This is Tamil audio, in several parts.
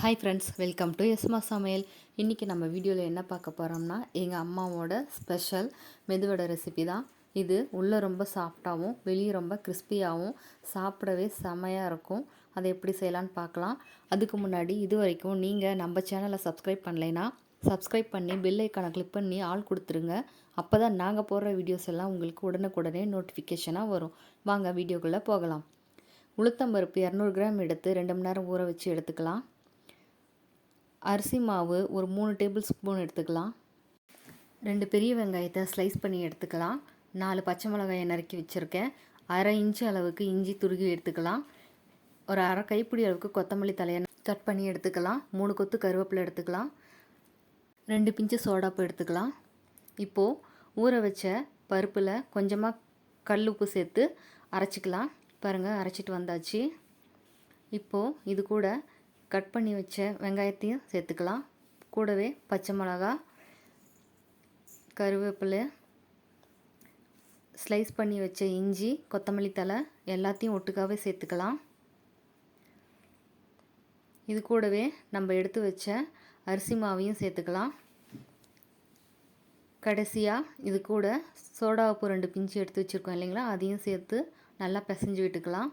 ஹாய் ஃப்ரெண்ட்ஸ், வெல்கம் டு எஸ்மா சமையல். இன்றைக்கி நம்ம வீடியோவில் என்ன பார்க்க போகிறோம்னா எங்கள் அம்மாவோட ஸ்பெஷல் மெதுவடை ரெசிபி தான். இது உள்ளே ரொம்ப சாஃப்டாகவும் வெளியே ரொம்ப கிறிஸ்பியாகவும் சாப்பிடவே செமையாக இருக்கும். அதை எப்படி செய்யலான்னு பார்க்கலாம். அதுக்கு முன்னாடி இது வரைக்கும் நீங்கள் நம்ம சேனலை சப்ஸ்கிரைப் பண்ணலைன்னா சப்ஸ்கிரைப் பண்ணி பெல் ஐக்கானை கிளிக் பண்ணி ஆள் கொடுத்துருங்க. அப்போ தான் நாங்கள் போடுற வீடியோஸ் எல்லாம் உங்களுக்கு உடனுக்குடனே நோட்டிஃபிகேஷனாக வரும். வாங்க வீடியோக்குள்ளே போகலாம். உளுத்தம்பருப்பு 200 கிராம் எடுத்து 2 மணி நேரம் ஊற வச்சு எடுத்துக்கலாம். அரிசி மாவு ஒரு 3 டேபிள் ஸ்பூன் எடுத்துக்கலாம். 2 பெரிய வெங்காயத்தை ஸ்லைஸ் பண்ணி எடுத்துக்கலாம். 4 பச்சை மிளகாயை நறுக்கி வச்சுருக்கேன். அரை இன்ச்சு அளவுக்கு இஞ்சி துருகி எடுத்துக்கலாம். ஒரு அரை கைப்பிடி அளவுக்கு கொத்தமல்லி தலையை கட் பண்ணி எடுத்துக்கலாம். 3 கொத்து கருவேப்பிலை எடுத்துக்கலாம். 2 பிஞ்சு சோடாப்பு எடுத்துக்கலாம். இப்போது ஊற வச்ச பருப்பில் கொஞ்சமாக கல் உப்பு சேர்த்து அரைச்சிக்கலாம். பாருங்கள், அரைச்சிட்டு வந்தாச்சு. இப்போது இது கூட கட் பண்ணி வச்ச வெங்காயத்தையும் சேர்த்துக்கலாம். கூடவே பச்சை மிளகா, கருவேப்பிலை, ஸ்லைஸ் பண்ணி வச்ச இஞ்சி, கொத்தமல்லி தழை எல்லாத்தையும் ஒட்டுக்காவே சேர்த்துக்கலாம். இது கூடவே நம்ம எடுத்து வச்ச அரிசி மாவையும் சேர்த்துக்கலாம். கடைசியாக இது கூட சோடா உப்பு 2 பிஞ்சு எடுத்து வச்சுருக்கோம் இல்லைங்களா, அதையும் சேர்த்து நல்லா பிசைஞ்சு விட்டுக்கலாம்.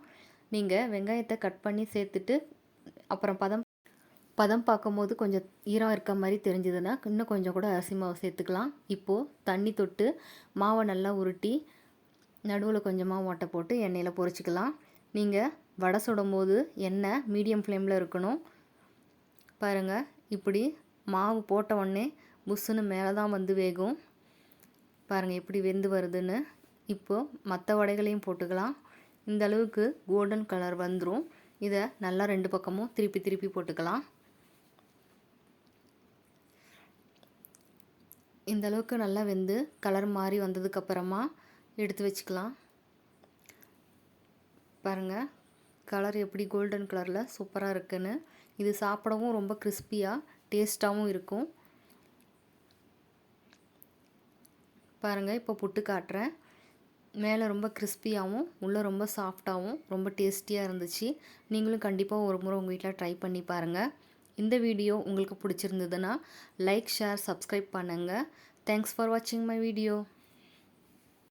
நீங்கள் வெங்காயத்தை கட் பண்ணி சேர்த்துட்டு அப்புறம் பதம் பார்க்கும்போது கொஞ்சம் ஈரம் இருக்க மாதிரி தெரிஞ்சதுன்னா இன்னும் கொஞ்சம் கூட அரிசி மாவு சேர்த்துக்கலாம். இப்போது தண்ணி தொட்டு மாவை நல்லா உருட்டி நடுவில் கொஞ்சமாக ஓட்டை போட்டு எண்ணெயில் பொரிச்சிக்கலாம். நீங்கள் வடை சுடும் போது எண்ணெய் மீடியம் ஃப்ளேமில் இருக்கணும். பாருங்கள், இப்படி மாவு போட்ட உடனே புஷ்ஷுன்னு மேலே தான் வந்து வேகும். பாருங்கள் எப்படி வெந்து வருதுன்னு. இப்போது மற்ற வடைகளையும் போட்டுக்கலாம். இந்த அளவுக்கு கோல்டன் கலர் வந்துடும். இதை நல்லா 2 பக்கமும் திருப்பி போட்டுக்கலாம். இந்த அளவுக்கு நல்லா வெந்து கலர் மாறி வந்ததுக்கப்புறமா எடுத்து வச்சுக்கலாம். பாருங்கள், கலர் எப்படி கோல்டன் கலரில் சூப்பராக இருக்குன்னு. இது சாப்பிடவும் ரொம்ப கிறிஸ்பியாக டேஸ்ட்டாகவும் இருக்கும். பாருங்கள், இப்போ புட்டு காட்டுறேன். மேலே ரொம்ப கிறிஸ்பியாகவும் உள்ளே ரொம்ப சாஃப்டாகவும் ரொம்ப டேஸ்டியாக இருந்துச்சு. நீங்களும் கண்டிப்பாக ஒரு முறை உங்கள் வீட்டில் ட்ரை பண்ணி பாருங்கள். இந்த வீடியோ உங்களுக்கு பிடிச்சிருந்ததுன்னா லைக், ஷேர், சப்ஸ்கிரைப் பண்ணுங்கள். தேங்க்ஸ் ஃபார் வாட்சிங் மை வீடியோ.